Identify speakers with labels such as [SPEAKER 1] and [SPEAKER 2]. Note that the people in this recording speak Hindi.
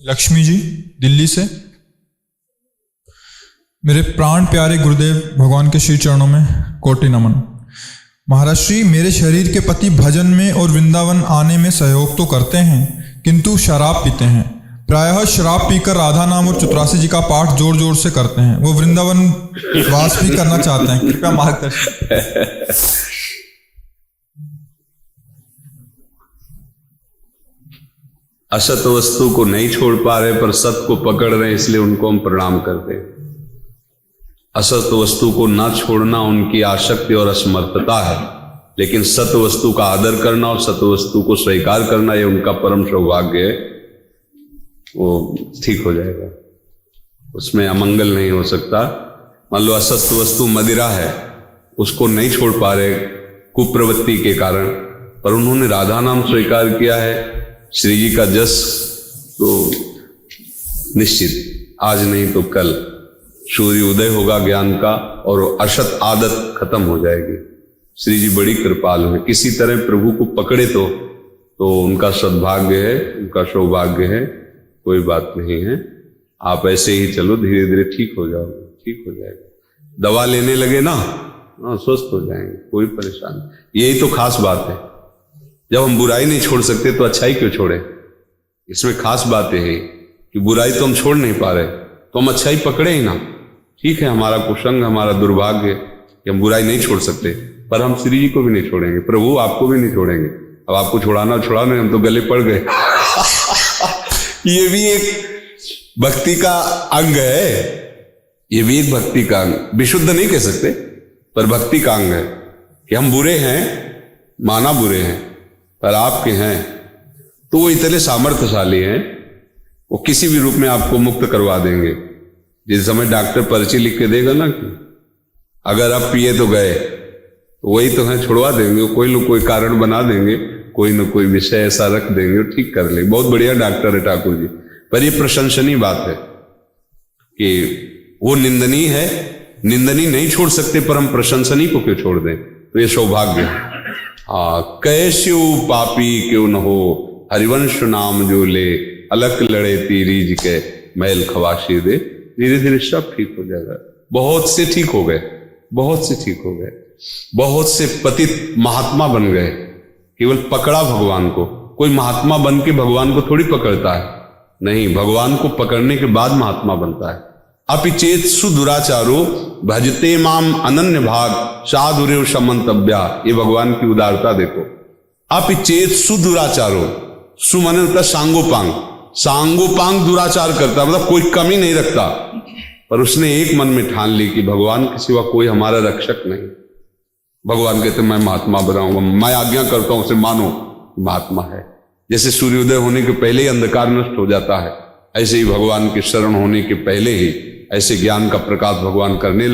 [SPEAKER 1] लक्ष्मी जी दिल्ली से। मेरे प्राण प्यारे गुरुदेव भगवान के श्री चरणों में कोटि नमन। महाराज श्री, मेरे शरीर के पति भजन में और वृंदावन आने में सहयोग तो करते हैं, किंतु शराब पीते हैं। प्रायः शराब पीकर राधा नाम और 84 जी का पाठ जोर जोर से करते हैं। वो वृंदावन वास भी करना चाहते हैं, कृपया मार्गदर्शन।
[SPEAKER 2] असत वस्तु को नहीं छोड़ पा रहे पर सत को पकड़ रहे हैं, इसलिए उनको हम प्रणाम करते हैं। असत वस्तु को ना छोड़ना उनकी आसक्ति और असमर्थता है, लेकिन सत वस्तु का आदर करना और सत वस्तु को स्वीकार करना ये उनका परम सौभाग्य है। वो ठीक हो जाएगा, उसमें अमंगल नहीं हो सकता। मान लो असत वस्तु मदिरा है, उसको नहीं छोड़ पा रहे कुप्रवृत्ति के कारण, पर उन्होंने राधा नाम स्वीकार किया है, श्री जी का जस, तो निश्चित आज नहीं तो कल सूर्य उदय होगा ज्ञान का और असत आदत खत्म हो जाएगी। श्री जी बड़ी कृपालु है, किसी तरह प्रभु को पकड़े तो उनका सद्भाग्य है, उनका सौभाग्य है, कोई बात नहीं है। आप ऐसे ही चलो, धीरे धीरे ठीक हो जाओगे, ठीक हो जाएगा। दवा लेने लगे ना, स्वस्थ हो जाएंगे, कोई परेशानी। यही तो खास बात है, जब हम बुराई नहीं छोड़ सकते तो अच्छाई क्यों छोड़े। इसमें खास बात है कि बुराई तो हम छोड़ नहीं पा रहे, तो हम अच्छाई पकड़े ही ना। ठीक है, हमारा कुसंग, हमारा दुर्भाग्य कि हम बुराई नहीं छोड़ सकते, पर हम श्री जी को भी नहीं छोड़ेंगे, प्रभु आपको भी नहीं छोड़ेंगे। अब आपको छुड़ाना छुड़ाना, हम तो गले पड़ गए। ये भी एक भक्ति का अंग है, ये भी एक भक्ति का अंग, विशुद्ध नहीं कह सकते पर भक्ति का अंग है कि हम बुरे हैं, माना बुरे हैं, पर आपके हैं तो वो इतने सामर्थ्यशाली हैं, वो किसी भी रूप में आपको मुक्त करवा देंगे। जिस समय डॉक्टर पर्ची लिख के देगा ना कि अगर आप पिए तो गए, तो वही तो है, छुड़वा देंगे। कोई लोग कोई कारण बना देंगे, कोई न कोई विषय ऐसा रख देंगे और ठीक कर लेंगे। बहुत बढ़िया डॉक्टर है ठाकुर जी। पर ये प्रशंसनीय बात है कि वो निंदनीय है, निंदनीय नहीं छोड़ सकते, पर हम प्रशंसनीय को क्यों छोड़ दें, तो ये सौभाग्य है। कैस्यु पापी क्यों न हो, हरिवंश नाम जो ले, अलक लड़े तीरीज के मैल खवाशी दे। धीरे धीरे सब ठीक हो जाएगा। बहुत से ठीक हो गए, बहुत से ठीक हो गए, बहुत से पतित महात्मा बन गए, केवल पकड़ा भगवान को। कोई महात्मा बन के भगवान को थोड़ी पकड़ता है, नहीं, भगवान को पकड़ने के बाद महात्मा बनता है। अपिचेत सुदुराचारो भजते माम अनन्य भाग साधुरेव समंतव्या। ये भगवान की उदारता देखो। अपिचेत सुदुराचारो, सुमन होता सांगोपांग, सांगोपांग दुराचार करता, मतलब कोई कमी नहीं रखता, पर उसने एक मन में ठान ली कि भगवान के सिवा कोई हमारा रक्षक नहीं। भगवान कहते मैं महात्मा बनाऊंगा, मैं आज्ञा करता हूं, उसे मानो महात्मा है। जैसे सूर्योदय होने के पहले ही अंधकार नष्ट हो जाता है, ऐसे ही भगवान के शरण होने के पहले ही ऐसे ज्ञान का प्रकाश भगवान करने लगे।